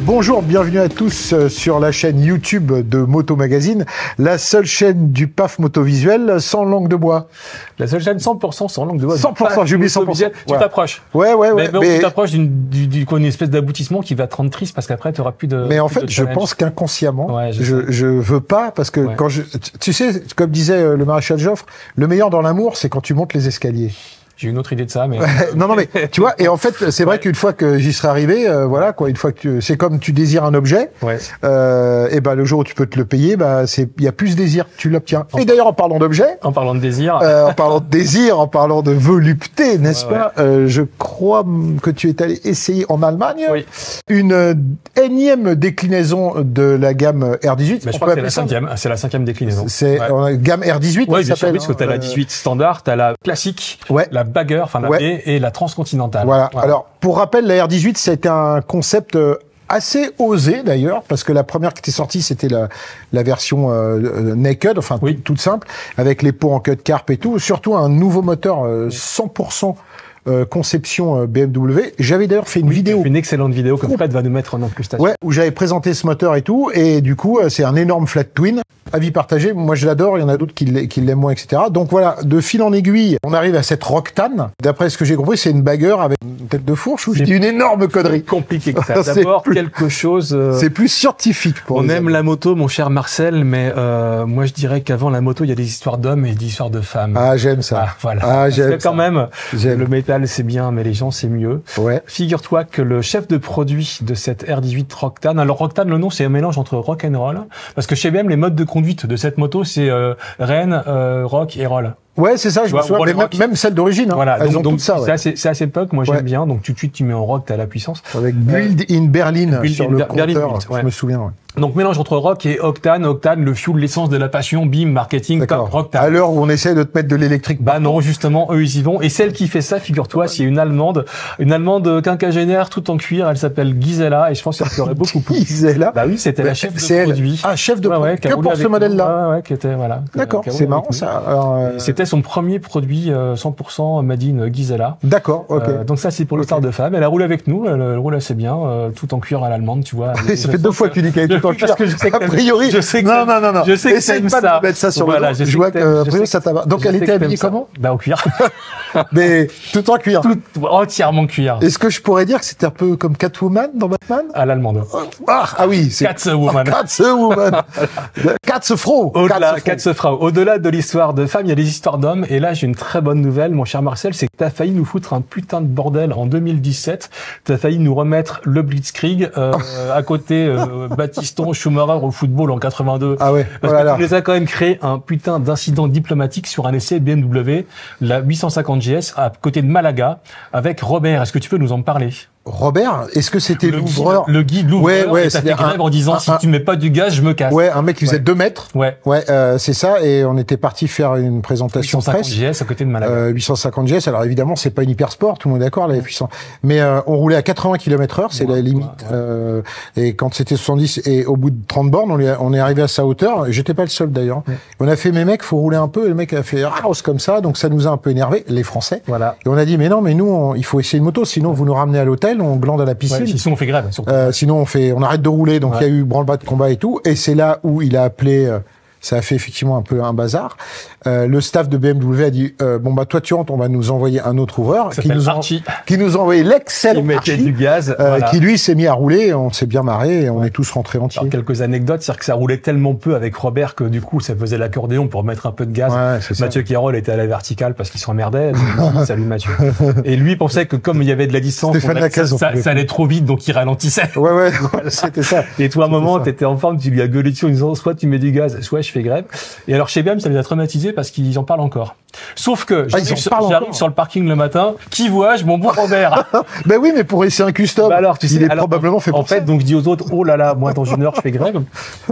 Bonjour, bienvenue à tous sur la chaîne YouTube de Moto Magazine, la seule chaîne du PAF motovisuel sans langue de bois. La seule chaîne 100% sans langue de bois. 100%, j'ai oublié 100%. Tu t'approches. Ouais. Mais tu t'approches d'une espèce d'aboutissement qui va te rendre triste parce qu'après tu auras plus de. Mais en fait, je pense qu'inconsciemment, ouais, je veux pas parce que quand tu sais, comme disait le maréchal Joffre, le meilleur dans l'amour, c'est quand tu montes les escaliers. J'ai une autre idée de ça, mais non, mais tu vois, et en fait, c'est vrai qu'une fois que j'y serai arrivé, voilà quoi, une fois que c'est comme tu désires un objet, et ben le jour où tu peux te le payer, il y a plus de désir, tu l'obtiens. Et d'ailleurs, en parlant d'objet, en parlant de désir, en parlant de volupté, n'est-ce pas, je crois que tu es allé essayer en Allemagne une énième déclinaison de la gamme R18. Je crois que c'est la cinquième déclinaison. C'est gamme R18. Oui, bien sûr, puisque t'as la 18 standard, t'as la classique, la bagger, enfin la B et la transcontinentale. Voilà. Alors, pour rappel, la R18, c'était un concept assez osé d'ailleurs, parce que la première qui était sortie, c'était la version naked, enfin toute simple, avec les pots en cut carp et tout, surtout un nouveau moteur 100% conception BMW. J'avais d'ailleurs fait une vidéo. Une excellente vidéo que Fred va nous mettre en incrustation. Ouais, où j'avais présenté ce moteur et tout, et du coup, c'est un énorme flat twin. Avis partagé, moi je l'adore, il y en a d'autres qui l'aiment moins, etc. Donc voilà, de fil en aiguille, on arrive à cette Roctane. D'après ce que j'ai compris, c'est une bagger avec une tête de fourche ou je dis une énorme connerie. Compliqué que ça. D'abord, quelque chose... c'est plus scientifique pour on aime la moto, mon cher Marcel, mais moi je dirais qu'avant la moto, il y a des histoires d'hommes et des histoires de femmes. Ah, j'aime ça. Voilà. Ah, j'aime parce que quand même, le métal c'est bien, mais les gens c'est mieux. Ouais. Figure-toi que le chef de produit de cette R18 Roctane, alors Roctane, le nom c'est un mélange entre rock and roll, parce que chez BM, les modes de conduite de cette moto, c'est Rennes, rock et roll. Ouais, c'est ça, je me souviens, mais même celle d'origine, voilà, elles ont tout ça. C'est assez punk, moi j'aime bien, donc tout de suite tu mets en rock, t'as la puissance. Avec Build in Berlin sur le compteur, je me souviens, Donc mélange entre rock et octane, le fuel, l'essence de la passion, bim, marketing, top, Roctane. À l'heure où on essaie de te mettre de l'électrique. Bah non, justement, eux ils y vont. Et celle qui fait ça, figure-toi, c'est une Allemande quinquagénaire tout en cuir, elle s'appelle Gisela, et je pense qu'elle ferait beaucoup plus. Gisela? Bah oui, c'était la chef de produit. Ah, chef de produit. Que pour ce modèle-là? Ouais, qui était, voilà. D'accord, c'est marrant ça. C'était son premier produit 100% made in Gisela. D'accord, ok. Donc ça, c'est pour le start de femme. Elle a roulé avec nous, elle roule assez bien, tout en cuir à l'allemande, tu vois. Ça fait 2 fois que tu dis qu'elle est tout en cuir. Parce que je sais a priori, je sais que non. Je sais que essaye pas de mettre ça sur le dos. Je vois que, a priori, ça t'ava. Donc, elle était habillée comment? Bah, au cuir. Mais, tout en cuir. Entièrement cuir. Est-ce que je pourrais dire que c'était un peu comme Catwoman dans Batman? À l'allemande. Ah oui, c'est. Catwoman. Catfrau. Au-delà de l'histoire de femmes, il y a des histoires d'hommes. Et là, j'ai une très bonne nouvelle, mon cher Marcel, c'est que t'as failli nous foutre un putain de bordel en 2017. T'as failli nous remettre le Blitzkrieg, à côté, Battiston, Schumacher au football en 82. Ah ouais. Parce que tu les as quand même créé un putain d'incident diplomatique sur un essai BMW, la 850 GS, à côté de Malaga, avec Robert. Est-ce que tu peux nous en parler? Robert, est-ce que c'était l'ouvreur? Le guide, l'ouvreur, ouais, ça fait grève en disant si tu mets pas du gaz, je me casse. Ouais, un mec qui faisait 2 mètres. Ouais, c'est ça, et on était parti faire une présentation 850 GS à côté de Malaga. 850 GS, alors évidemment, c'est pas une hypersport, tout le monde est d'accord, la F800. Mais on roulait à 80 km/h, c'est la limite. Et quand c'était 70, et au bout de 30 bornes, on est arrivé à sa hauteur, j'étais pas le seul d'ailleurs. On a fait, mes mecs, faut rouler un peu, et le mec a fait house comme ça, donc ça nous a un peu énervé, les Français. Voilà. Et on a dit, mais non, mais nous, il faut essayer une moto, sinon vous nous ramenez à l'hôtel, on glande à la piscine. Sinon on fait grève. Sinon on arrête de rouler, donc il y a eu branle-bas de combat et tout. Et c'est là où il a appelé. Ça a fait effectivement un peu un bazar. Le staff de BMW a dit bon bah toi tu rentres, on va nous envoyer un autre ouvreur qui nous a envoyé l'excellent Archie, du gaz, qui lui s'est mis à rouler. On s'est bien marré et on est tous rentrés entiers. Alors, quelques anecdotes, c'est-à-dire que ça roulait tellement peu avec Robert que du coup ça faisait l'accordéon pour mettre un peu de gaz. Mathieu Quérol était à la verticale parce qu'il s'emmerdait. Salut Mathieu. Et lui pensait que comme il y avait de la distance, ça allait trop vite, donc il ralentissait. Ouais, c'était ça. Et toi, à un moment, t'étais en forme, tu lui as gueulé dessus en disant soit tu mets du gaz, soit je fais grève. Et alors chez BM, ça les a traumatisés parce qu'ils en parlent encore. Sauf que j'arrive sur le parking le matin, qui vois-je, mon bon Robert. Ben oui, mais pour essayer un custom, alors, tu sais, il est probablement fait pour ça. En fait, donc je dis aux autres, oh là là, moi dans une heure je fais grève.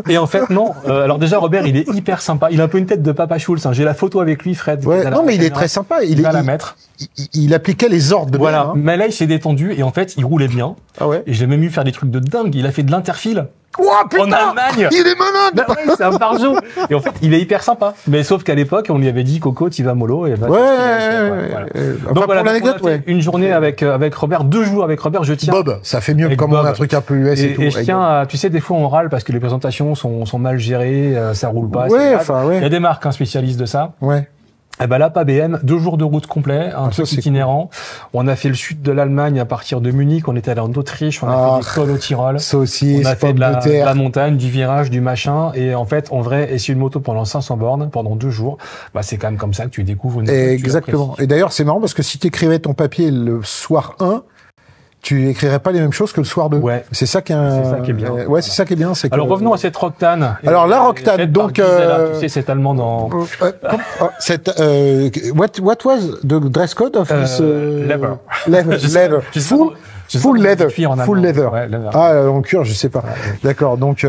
Et en fait non. Alors déjà Robert, il est hyper sympa. Il a un peu une tête de Papa Schulz. J'ai la photo avec lui, Fred. Ouais, non mais il est très sympa. Il va la mettre. Il appliquait les ordres de voilà. Mais là il s'est détendu et en fait il roulait bien. Ah ouais. Et j'ai même vu faire des trucs de dingue. Il a fait de l'interfile. Oh putain, en Allemagne. Il est malade. Bah ouais, c'est un Barjo. Et en fait, il est hyper sympa. Mais sauf qu'à l'époque, on lui avait dit Coco, tu vas mollo. Et bah, voilà. Donc voilà, pour l'anecdote, une journée avec Robert, 2 jours avec Robert, je tiens. Bob, ça fait mieux comme on a un truc un peu US et tout. Et je tiens à, tu sais, des fois on râle parce que les présentations sont mal gérées, ça roule pas. Ouais, enfin, ouais. Il y a des marques spécialistes de ça. Ouais. Eh ben là, pas BM, 2 jours de route complet, un truc itinérant. Cool. On a fait le sud de l'Allemagne à partir de Munich, on était allé en Autriche, on a fait des cols au Tyrol. Saucisse, on a fait de la montagne, du virage, du machin. Et en fait, en vrai, essayer une moto pendant 500 bornes, pendant 2 jours, bah, c'est quand même comme ça que tu découvres une moto. Exactement. Et d'ailleurs, c'est marrant parce que si tu écrivais ton papier le soir 1, tu écrirais pas les mêmes choses que le soir 2. Ouais. C'est ça qui est bien. Ouais, c'est ça qui est bien. C'est alors revenons à cette Roctane. Alors la Roctane, donc tu sais, c'est allemand dans. What was the dress code of this leather? Leather. Full leather. Full leather. Ouais, leather. Ah, en cuir, je sais pas. Ouais. D'accord. Donc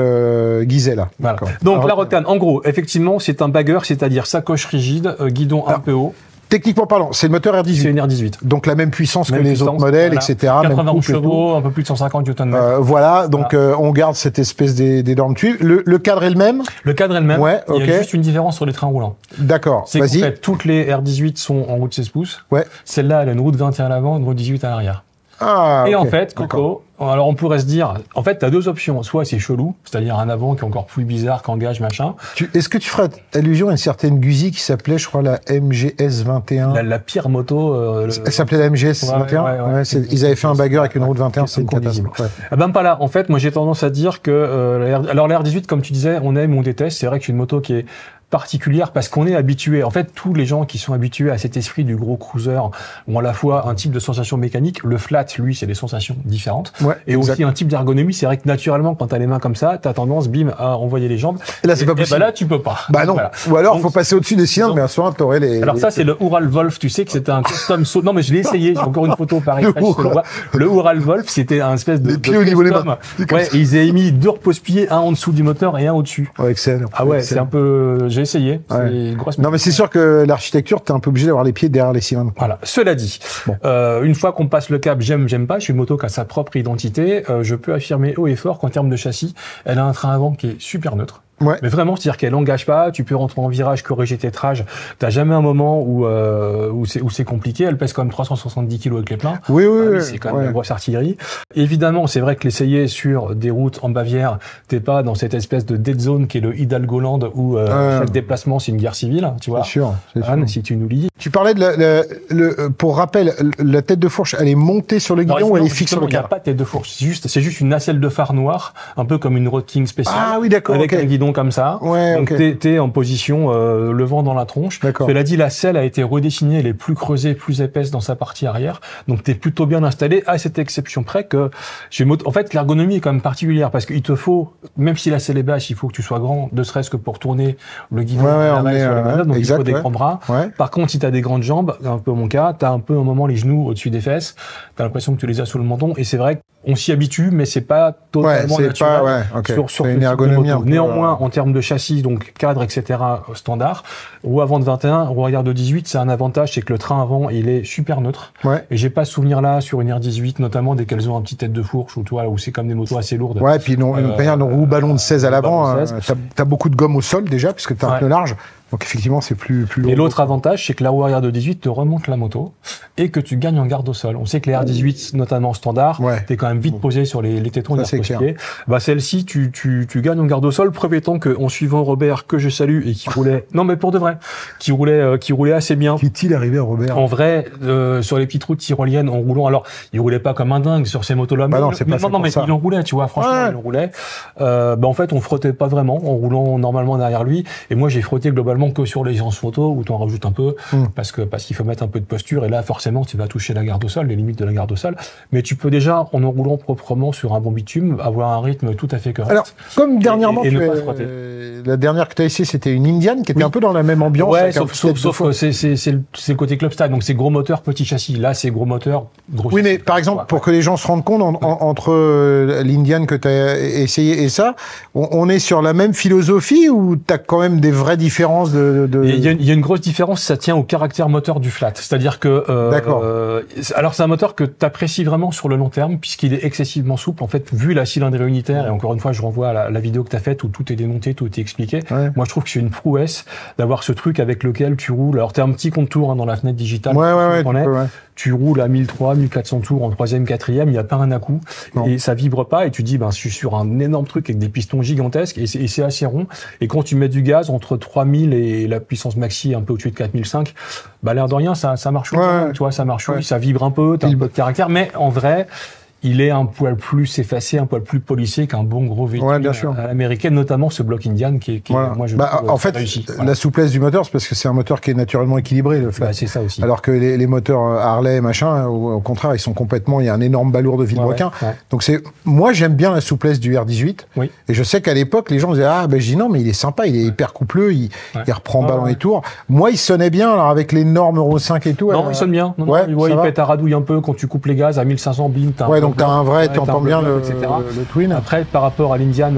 Gisela. Voilà. Donc la Roctane, en gros, effectivement, c'est un bagger, c'est-à-dire sacoche rigide, guidon un peu haut. Techniquement parlant, c'est le moteur R18. C'est une R18. Donc la même puissance que les autres modèles, voilà. etc. 91 chevaux, un peu plus de 150 Nm. Voilà, donc on garde cette espèce d'énorme tuyau. Le cadre est le même? Le cadre est le même. Ouais, il y a juste une différence sur les trains roulants. D'accord, c'est qu'en fait, toutes les R18 sont en route 16 pouces. Ouais. Celle-là, elle a une route 21 à l'avant, une route 18 à l'arrière. Ah, et en fait, Coco, alors on pourrait se dire, en fait, t'as 2 options. Soit c'est chelou, c'est-à-dire un avant qui est encore plus bizarre qu'engage, machin. Est-ce que tu ferais allusion à une certaine Guzzi qui s'appelait, je crois, la MGS 21? La pire moto. Elle s'appelait la MGS 21? Ils avaient fait un bagger avec une route 21, c'est une catastrophe. Ouais. Ah ben pas là. En fait, moi j'ai tendance à dire que, alors la R18, comme tu disais, on aime ou on déteste. C'est vrai que c'est une moto qui est particulière parce qu'on est habitué. En fait, tous les gens qui sont habitués à cet esprit du gros cruiser ont à la fois un type de sensation mécanique. Le flat, lui, c'est des sensations différentes. Ouais, et aussi un type d'ergonomie. C'est vrai que naturellement, quand t'as les mains comme ça, t'as tendance, bim, à envoyer les jambes. Et là, c'est pas possible. Et bah là, tu peux pas. Bah non. Voilà. Ou alors, faut passer au-dessus des cylindres, mais à ce moment, t'aurais les... Alors ça, c'est le Ural Wolf. Tu sais que c'était un custom saut. Non, mais je l'ai essayé. J'ai encore une photo pareil. Le Ural Wolf, c'était un espèce de pieds au niveau des mains. Ouais, et ils avaient mis 2 repose-pieds, un en dessous du moteur et un au-dessus. Ouais, excellent. Ah ouais, c'est un peu, j'ai essayé. Non, mais c'est sûr que l'architecture, t'es un peu obligé d'avoir les pieds derrière les cylindres. Voilà. Cela dit, une fois qu'on passe le cap, j'aime pas, je suis une moto qui a sa propre identité, je peux affirmer haut et fort qu'en termes de châssis, elle a un train avant qui est super neutre. Ouais. Mais vraiment, c'est-à-dire qu'elle engage pas, tu peux rentrer en virage, corriger tes trages, t'as jamais un moment où c'est compliqué, elle pèse quand même 370 kg avec les pleins. Oui. C'est quand même une grosse artillerie. Évidemment, c'est vrai que l'essayer sur des routes en Bavière, t'es pas dans cette espèce de dead zone qui est le Hidalgoland où chaque déplacement c'est une guerre civile, tu vois. C'est sûr. Anne, si tu nous lis. Tu parlais de pour rappel, la tête de fourche, elle est montée sur le guidon ou elle est fixe sur le cadre? Il n'y a pas de tête de fourche, c'est juste une nacelle de phare noire, un peu comme une Road King spéciale. Ah oui, d'accord. Avec un guidon comme ça. Ouais, donc t'es en position le vent dans la tronche. Cela dit, la selle a été redessinée, elle est plus creusée, plus épaisse dans sa partie arrière. Donc t'es plutôt bien installé, à cette exception près que en fait l'ergonomie est quand même particulière parce qu'il te faut, même si la selle est basse, il faut que tu sois grand, ne serait-ce que pour tourner le guidon sur les manœuvres, donc il faut des grands bras. Ouais. Par contre, si t'as des grandes jambes, un peu mon cas, t'as un peu un moment les genoux au-dessus des fesses, t'as l'impression que tu les as sous le menton et c'est vrai qu'on s'y habitue, mais c'est pas totalement naturel sur une ergonomie. Néanmoins, en termes de châssis, donc cadre, etc., standard, roue avant de 21, roue arrière de 18, c'est un avantage, c'est que le train avant, il est super neutre. Ouais. Et j'ai pas ce souvenir là sur une R18, notamment dès qu'elles ont un petit tête de fourche ou toi, où c'est comme des motos assez lourdes. Ouais, puis nos roues ballon de 16 à l'avant, t'as beaucoup de gomme au sol déjà, puisque t'as un pneu large. Donc effectivement, c'est plus lourd. Et l'autre avantage, c'est que la roue arrière de 18 te remonte la moto et que tu gagnes en garde au sol. On sait que les R18, notamment standard, t'es quand même vite posé sur les tétons et les pieds. Bah celle-ci, tu gagnes en garde au sol, preuve étant que en suivant Robert, que je salue et qui roulait, non mais pour de vrai, qui roulait assez bien. Qu'est-il arrivé à Robert? En vrai, sur les petites routes tyroliennes, en roulant, alors il roulait pas comme un dingue sur ces motos-là. Bah non, c'est pas mais il en roulait, tu vois. Franchement, il en roulait. Bah en fait, on frottait pas vraiment en roulant normalement derrière lui. Et moi, j'ai frotté globalement que sur les séances photo où tu en rajoutes un peu parce qu'il faut mettre un peu de posture et là forcément tu vas toucher la garde au sol, les limites de la garde au sol, mais tu peux déjà en roulant proprement sur un bon bitume avoir un rythme tout à fait correct. Alors comme dernièrement la dernière que tu as essayé c'était une Indian qui était un peu dans la même ambiance. Ouais, sauf que c'est le côté club style, donc c'est gros moteur petit châssis, là c'est gros moteur gros châssis. Mais par exemple pour que les gens se rendent compte entre l'Indian que tu as essayé et ça, on est sur la même philosophie ou tu as quand même des vraies différences différence de... Il y a une grosse différence, ça tient au caractère moteur du flat. C'est-à-dire que... alors c'est un moteur que tu apprécies vraiment sur le long terme, puisqu'il est excessivement souple. En fait, vu la cylindrée unitaire, et encore une fois, je renvoie à la vidéo que tu as faite où tout est démonté, tout est expliqué. Ouais. Moi, je trouve que c'est une prouesse d'avoir ce truc avec lequel tu roules. Alors, tu as un petit contour dans la fenêtre digitale. Tu roules à 1300, 1400 tours en 3e, 4e, il n'y a pas un à-coup. Et ça vibre pas, et tu dis, je suis sur un énorme truc avec des pistons gigantesques, et c'est assez rond. Et quand tu mets du gaz entre 3000 et la puissance maxi un peu au-dessus de 4005, l'air de rien, ça marche. Tu vois, ça marche, ça vibre un peu, t'as un peu de caractère, mais en vrai, il est un poil plus effacé, un poil plus policier qu'un bon gros véhicule à l'américaine, notamment ce bloc Indian qui moi, je trouve en fait, réussi. La souplesse du moteur, c'est parce que c'est un moteur qui est naturellement équilibré, le flat. C'est ça aussi. Alors que les moteurs Harley, machin, au contraire, ils sont complètement, il y a un énorme balourd de vilebrequin. Donc moi, j'aime bien la souplesse du R18. Oui. Et je sais qu'à l'époque, les gens disaient, je dis non, mais il est sympa, il est hyper coupleux, il reprend bas dans les tours. Moi, il sonnait bien, alors avec les normes Euro 5 et tout. Non, il sonne bien. Il pète à radouille un peu quand tu coupes les gaz à 1500 bim. Donc t'as un vrai, t'entends bien le twin. Après, par rapport à l'Indian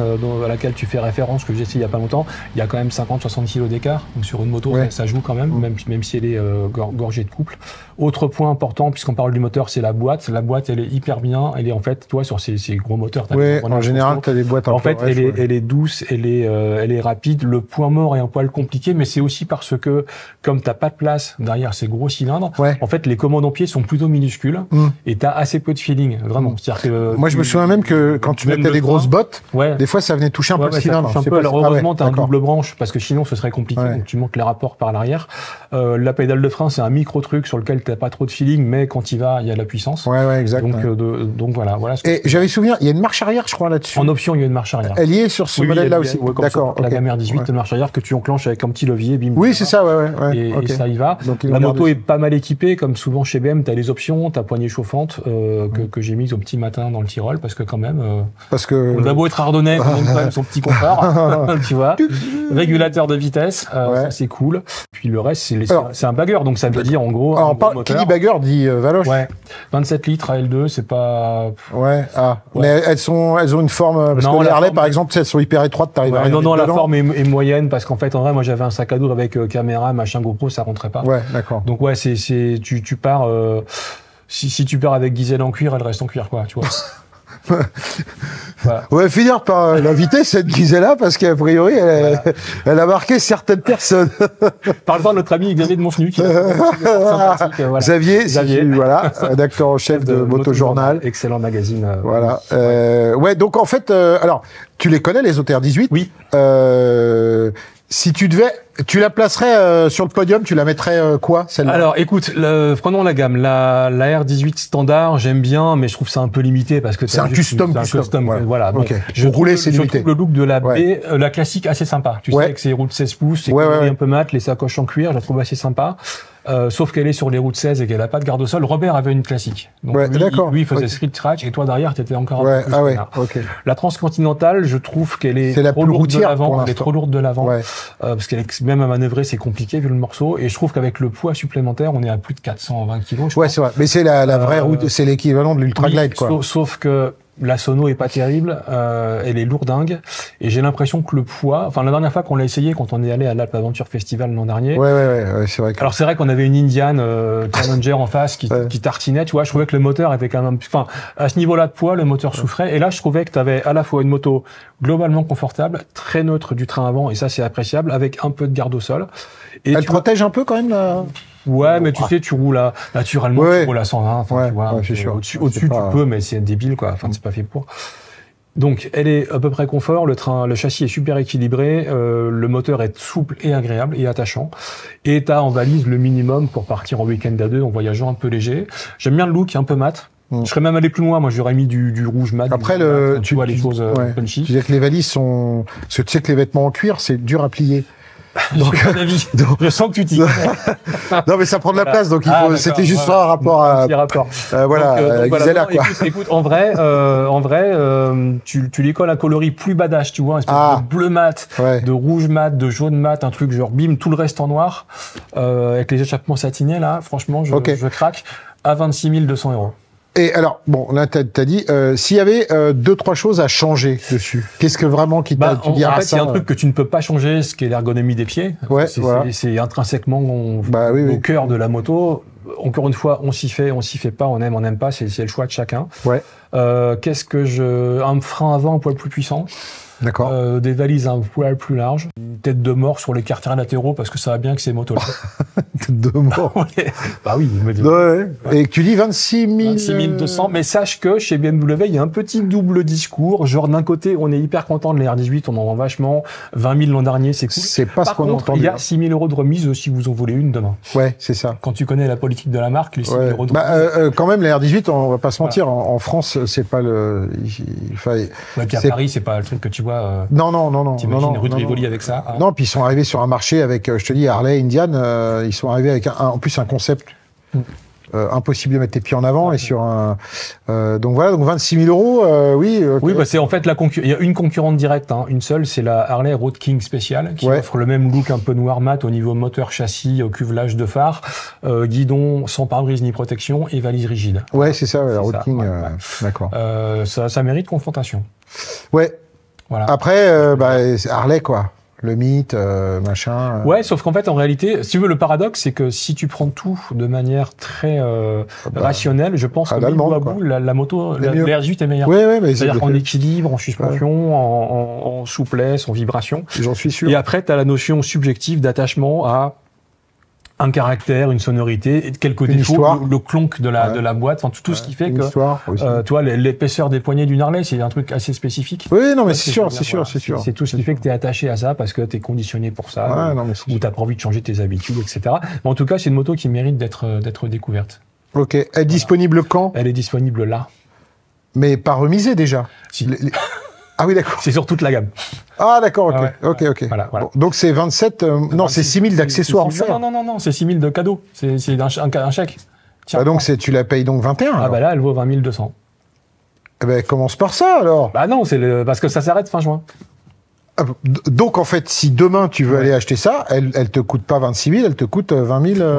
à laquelle tu fais référence, que j'ai essayé il y a pas longtemps, il y a quand même 50-60 kg d'écart. Donc sur une moto, ça joue quand même, même si elle est gorgée de couple. Autre point important, puisqu'on parle du moteur, c'est la boîte. La boîte, elle est hyper bien. Elle est en fait, toi, sur ces gros moteurs. En général, t'as des boîtes en fait, elle est douce, elle est rapide. Le point mort est un poil compliqué, mais c'est aussi parce que, comme t'as pas de place derrière ces gros cylindres, en fait, les commandes en pied sont plutôt minuscules et t'as assez peu de feeling, vraiment. C'est-à-dire que moi, je me souviens même que quand tu mettais des grosses bottes, des fois, ça venait toucher un peu le cylindre. Alors, heureusement, t'as un double branche, parce que sinon, ce serait compliqué. Donc, tu montes les rapports par l'arrière. La pédale de frein, c'est un micro truc sur lequel t'as pas trop de feeling, mais quand il va, il y a de la puissance. Exact. Donc voilà. Et j'avais souvenir, il y a une marche arrière, je crois, là-dessus. En option, il y a une marche arrière. Elle y est sur ce modèle-là aussi. D'accord. La gamme R18, une marche arrière que tu enclenches avec un petit levier, bim. Oui, c'est ça, Et ça y va. Donc, la moto est pas mal équipée, comme souvent chez BM, t'as les options, t'as poignée chauffante, que j'ai mise au petit matin dans le Tyrol, parce que quand même, on a beau être ardennais, on a quand même son petit confort, tu vois. Régulateur de vitesse, ça c'est cool. Puis le reste, c'est un bagger, donc ça veut dire en gros. Alors, qui dit bagger dit Valoche. 27 litres AL2, c'est pas. Mais elles ont une forme, parce que les Harley, par exemple, elles sont hyper étroites, t'arrives à Non, la forme est moyenne, parce qu'en fait, en vrai, moi j'avais un sac à dos avec caméra, machin GoPro, ça rentrait pas. D'accord. Donc tu pars, si tu pars avec Gisèle en cuir, elle reste en cuir, quoi, tu vois. On va finir par l'inviter, cette Gisèle-là, parce qu'a priori, elle a marqué certaines personnes. Parle-toi de notre ami Xavier de Montfenu, qui Xavier, rédacteur en chef de Motojournal. Excellent magazine. Donc en fait, alors, tu les connais, les OTR18? Oui. Si tu la placerais sur le podium, tu la mettrais quoi, celle-là? Alors, écoute, prenons la gamme. La R18 standard, j'aime bien, mais je trouve ça un peu limité parce que c'est un custom. Voilà. Okay. Je trouve le look de la B, la classique assez sympa. Tu sais, avec ses roues de 16 pouces, c'est un peu mat, les sacoches en cuir, je la trouve assez sympa. Sauf qu'elle est sur les routes 16 et qu'elle a pas de garde-sol. Robert avait une classique. Donc lui, il faisait street track et toi derrière, t'étais encore un peu plus. La Transcontinentale, je trouve qu'elle est trop lourde de l'avant. Elle est trop lourde de l'avant. Parce qu'elle est, même à manœuvrer, c'est compliqué vu le morceau. Et je trouve qu'avec le poids supplémentaire, on est à plus de 420 kilos. C'est vrai. Mais c'est la vraie route, c'est l'équivalent de l'Ultra Glide, quoi. Sauf que la sono est pas terrible, elle est lourdingue, et j'ai l'impression que le poids, la dernière fois qu'on l'a essayé, quand on est allé à l'Alpe Aventure Festival l'an dernier. C'est vrai. Alors c'est vrai qu'on avait une Indian Challenger en face qui tartinait, tu vois, je trouvais que le moteur était quand même, à ce niveau-là de poids, le moteur souffrait, et là je trouvais que tu avais à la fois une moto globalement confortable, très neutre du train avant, et ça c'est appréciable, avec un peu de garde au sol. Et elle protège un peu quand même là. Mais tu sais, tu roules naturellement, tu roules à 120, tu vois. Au-dessus, tu peux, mais c'est débile, quoi. C'est pas fait pour. Donc, elle est à peu près confort. Le châssis est super équilibré. Le moteur est souple et agréable et attachant. Et t'as en valise le minimum pour partir en week-end à deux en voyageant un peu léger. J'aime bien le look, un peu mat. Je serais même allé plus loin. Moi, j'aurais mis du rouge mat. Après, tu vois les choses punchy. Tu disais que les valises sont, parce que tu sais que les vêtements en cuir, c'est dur à plier. Donc, je sens que tu t'y non, mais ça prend de la place, donc il faut. C'était juste ça un rapport à. Gisela, quoi. Écoute, en vrai, tu lui colles un coloris plus badass, tu vois, un espèce de bleu mat, de rouge mat, de jaune mat, un truc genre bim, tout le reste en noir, avec les échappements satinés là. Franchement, je craque à 26 200 €. Et alors, bon, là, t'as dit, s'il y avait 2-3 choses à changer dessus, qu'est-ce que vraiment qui t'a tu diras ça? En fait, il y a un truc que tu ne peux pas changer, ce qui est l'ergonomie des pieds. Ouais, c'est intrinsèquement au cœur de la moto. Encore une fois, on s'y fait pas, on n'aime pas, c'est le choix de chacun. Ouais. Un frein avant un poil plus puissant. D'accord. Des valises un poil plus larges, une tête de mort sur les quartiers latéraux parce que ça va bien que ces motos-là. Tête de mort. Bah oui. Ouais. Et tu dis 26 200. Mais sache que chez BMW, il y a un petit double discours. Genre d'un côté, on est hyper content de la R18, on en vend vachement. 20 000 l'an dernier, c'est cool. C'est pas ce qu'on entend. Il y a 6 000 € de remise si vous en voulez une demain. Ouais, c'est ça. Quand tu connais la politique de la marque, les 6 000 € de remise. Quand même, la R18, on va pas se mentir. Voilà. En France, c'est pas le. Ouais, puis à Paris, c'est pas le truc que tu vois. Non. T'imagines rue de Rivoli avec ça. Hein. Non, puis ils sont arrivés sur un marché avec, je te dis, Harley, Indian. Ils sont arrivés avec en plus un concept impossible de mettre tes pieds en avant et sur un. Donc voilà, donc 26 000 €. Oui. Oui, bah c'est en fait il y a une concurrente directe, une seule, c'est la Harley Road King Special qui offre le même look un peu noir mat au niveau moteur, châssis, cuvelage de phare, guidon sans pare-brise ni protection et valise rigide. Ouais, c'est ça, la Road King. D'accord. Ça mérite confrontation. Ouais. Voilà. Après, Harley, quoi. Le mythe, machin. Ouais, sauf qu'en fait, en réalité, si tu veux, le paradoxe, c'est que si tu prends tout de manière très rationnelle, je pense que bout à bout, la moto, la R18 est meilleure. Ouais, mais c'est-à-dire qu'en équilibre, en suspension, en souplesse, en vibration. J'en suis sûr. Et après, tu as la notion subjective d'attachement à un caractère, une sonorité, et quelques défauts, le clonk de la boîte, enfin tout ce qui fait que, toi, l'épaisseur des poignets d'une Harley, c'est un truc assez spécifique. Oui, non, mais c'est sûr. C'est tout ce qui fait que t'es attaché à ça parce que t'es conditionné pour ça, ou t'as pas envie de changer tes habitudes, etc. Mais en tout cas, c'est une moto qui mérite d'être découverte. Ok. Elle est disponible quand? Elle est disponible là. Mais pas remisée déjà. Si. Ah oui, d'accord. C'est sur toute la gamme. Ah d'accord, ok. Voilà. Bon, donc c'est 27, non, c'est 6 000 d'accessoires en fer. Non, c'est 6 000 de cadeaux. C'est un chèque. Tiens, donc tu la payes donc 21. Ah bah là, elle vaut 20 200. Eh ben, commence par ça alors. Bah non, parce que ça s'arrête fin juin. Donc en fait, si demain tu veux aller acheter ça, elle te coûte pas 26 000, elle te coûte 20 000.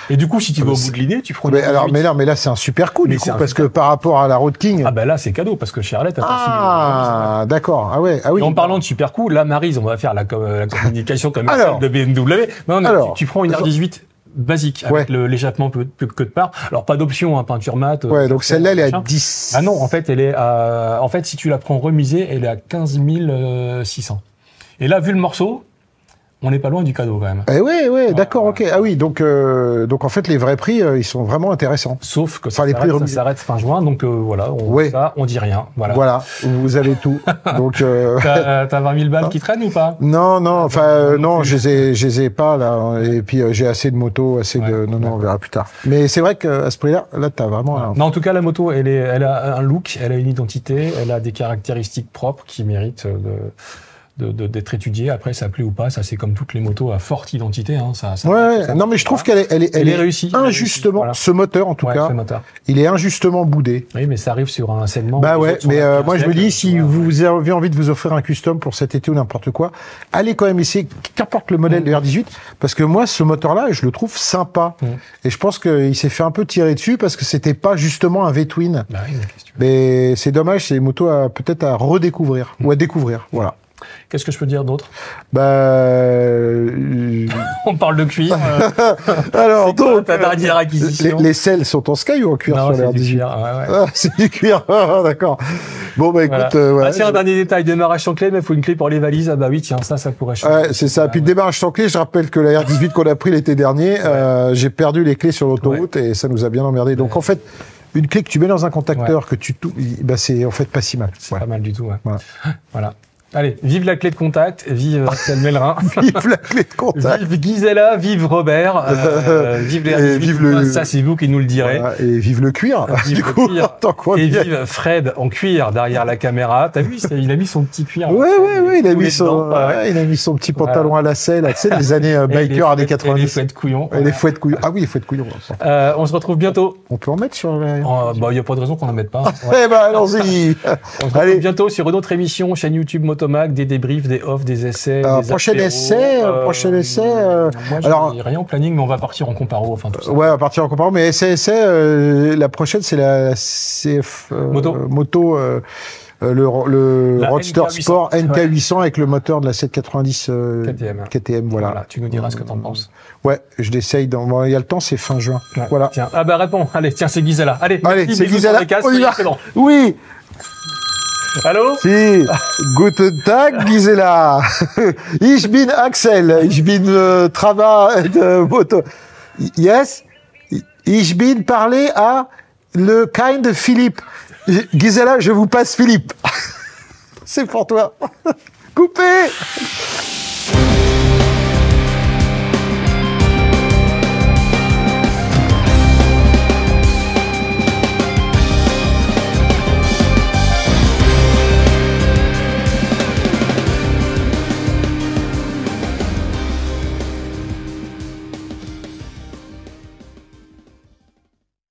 Et du coup, si tu vas au bout de l'idée, tu prends. Mais là c'est un super coup parce que par rapport à la Road King. Ah bah là c'est cadeau parce que chez Harley t'as pas 6 000 €. Ah d'accord. Ah oui. Et en parlant de super coup, là Maryse, on va faire la communication commerciale de BMW. Non, tu prends une R18 basique avec l'échappement peu que de part. Alors pas d'option, peinture mat. Donc celle-là elle est à 10. Ah non, en fait elle est si tu la prends remisée, elle est à 15 600. Et là, vu le morceau, on n'est pas loin du cadeau quand même. Oui, d'accord, ok. Ah oui, donc en fait les vrais prix ils sont vraiment intéressants. Sauf que ça s'arrête fin juin, donc on dit rien. Voilà, vous avez tout. Donc t'as 20 000 balles qui traînent ou pas? Non, je les ai pas là. Et puis j'ai assez de motos, on verra plus tard. Mais c'est vrai qu'à ce prix-là, t'as vraiment. Non, en tout cas la moto, elle a un look, elle a une identité, elle a des caractéristiques propres qui méritent d'être étudiée. Après, ça plaît ou pas, ça c'est comme toutes les motos à forte identité. Non, mais je trouve qu'elle est réussie. Injustement, ce moteur en tout cas, il est injustement boudé. Oui, mais ça arrive sur un segment. Mais moi je me dis, si vous avez envie de vous offrir un custom pour cet été ou n'importe quoi, allez quand même essayer, qu'importe le modèle de R18, parce que moi ce moteur-là, je le trouve sympa. Et je pense qu'il s'est fait un peu tirer dessus parce que c'était pas justement un V-twin. Mais c'est dommage, c'est une moto peut-être à redécouvrir ou à découvrir. Voilà. Qu'est-ce que je peux dire d'autre? On parle de cuir. Alors, donc, ta dernière acquisition. Les selles sont en Sky ou en cuir? Non, c'est du cuir. C'est du cuir. D'accord. Bon, écoute, un dernier détail. Démarrage sans clé, mais il faut une clé pour les valises. Ah bah oui, tiens, ça pourrait changer. Ouais, c'est ça. Puis démarrage sans clé, je rappelle que la R18 qu'on a pris l'été dernier, j'ai perdu les clés sur l'autoroute et ça nous a bien emmerdé. Donc, en fait, une clé que tu mets dans un contacteur, que tu c'est en fait pas si mal. C'est pas mal du tout, Voilà. Allez, vive la clé de contact, vive Axel Mellerin. Vive la clé de contact. Vive Gisela, vive Robert, vive les R18, ça c'est vous qui nous le direz. Voilà, et vive le cuir. Vive le cuir. Et vive Fred en cuir derrière la caméra. T'as vu, il a mis son petit cuir. Ouais, il a mis son petit pantalon à lacets, là, tu sais, des années biker, années 90. Et les fouettes couillons. Et les fouettes couillons. Ah oui, les fouettes couillons. On se retrouve bientôt. On peut en mettre sur la... il y a pas de raison qu'on en mette pas. Allons-y. On se retrouve bientôt sur une autre émission, chaîne YouTube Moto motomac, des débriefs, des offs, des essais, des prochain essai. Moi, alors, rien au planning, mais on va partir en comparo, enfin tout ça. Ouais, on va partir en comparo, mais essai, la prochaine c'est la CF moto. Le Roadster NK800, Sport NK800 avec le moteur de la 790 KTM, voilà. Tu nous diras ce que t'en penses. Ouais, je l'essaye. Bon, il y a le temps, c'est fin juin. Ouais, voilà. Tiens, réponds. Allez, tiens, c'est Gisela. Allez, c'est Gisela. Oui. Allô? Si. Guten Tag, Gisela. Ich bin Axel. Ich bin Trava de Moto. Yes. Ich bin parlé à le kind Philippe. Gisela, je vous passe Philippe. C'est pour toi. Coupé.